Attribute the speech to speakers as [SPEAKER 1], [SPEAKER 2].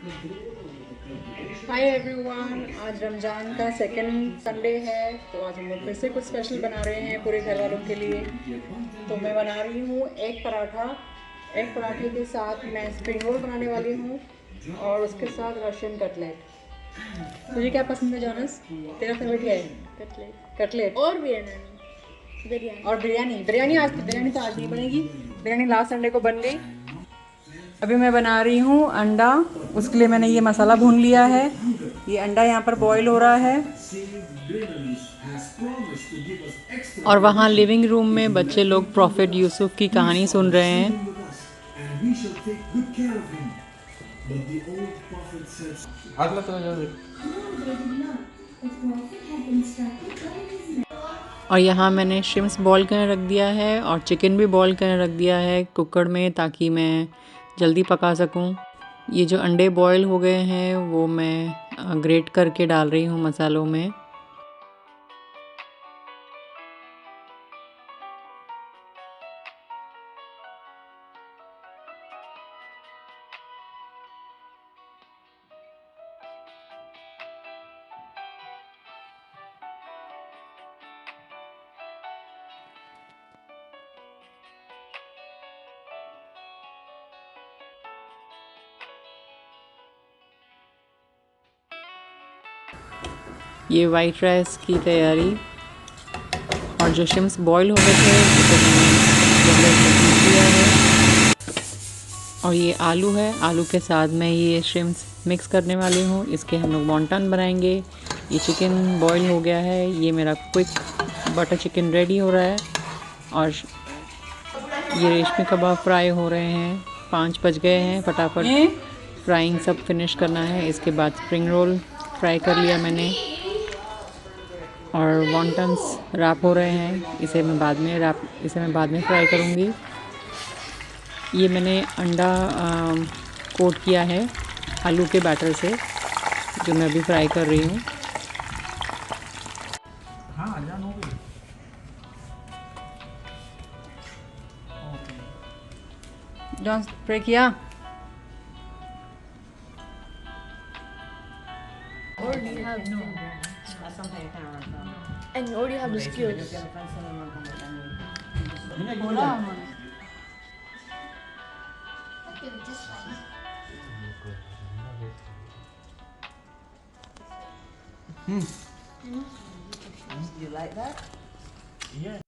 [SPEAKER 1] Hi everyone, आज रमज़ान का second Sunday है, तो आज हम लोग फिर से कुछ स्पेशल बना रहे हैं पूरे घर वालों के लिए। तो मैं बना रही हूँ एग पराठा। एग पराठे के साथ मैं स्प्रिंग रोल बनाने वाली हूँ और उसके साथ रशियन कटलेट। तुझे क्या पसंद है जॉनस? तेरा फेवरेट क्या है?
[SPEAKER 2] कटलेट
[SPEAKER 1] कटलेट
[SPEAKER 2] और बिरयानी।
[SPEAKER 1] और बिरयानी। बिरयानी तो आज नहीं बनेगी, बिरयानी लास्ट संडे को बन गई। अभी मैं बना रही हूँ अंडा। उसके लिए मैंने ये मसाला भून लिया है। ये अंडा यहाँ पर बॉईल हो रहा है। और वहाँ लिविंग रूम में बच्चे लोग प्रॉफिट यूसुफ की कहानी सुन रहे हैं। और यहाँ मैंने श्रिम्प्स बॉईल करने रख दिया है और चिकन भी बॉईल करने रख दिया है कुकर में, ताकि मैं जल्दी पका सकूँ। ये जो अंडे बॉईल हो गए हैं वो मैं ग्रेट करके डाल रही हूँ मसालों में। ये वाइट राइस की तैयारी। और जो शिम्स बॉईल हो गए थे उसे मैंने किया है। और ये आलू है, आलू के साथ मैं ये शिम्स मिक्स करने वाली हूँ। इसके हम लोग वॉन्टन बनाएंगे। ये चिकन बॉईल हो गया है, ये मेरा क्विक बटर चिकन रेडी हो रहा है। और ये रेशमी कबाब फ्राई हो रहे हैं। 5 बज गए हैं, फटाफट फ्राइंग सब फिनिश करना है। इसके बाद स्प्रिंग रोल फ्राई कर लिया मैंने और वॉन्टन्स रैप हो रहे हैं। इसे मैं बाद में फ्राई करूँगी। ये मैंने अंडा कोट किया है आलू के बैटर से, जो मैं अभी फ्राई कर रही हूँ। जॉन फ्राई किया।
[SPEAKER 2] And you already have the skills.
[SPEAKER 3] You like that?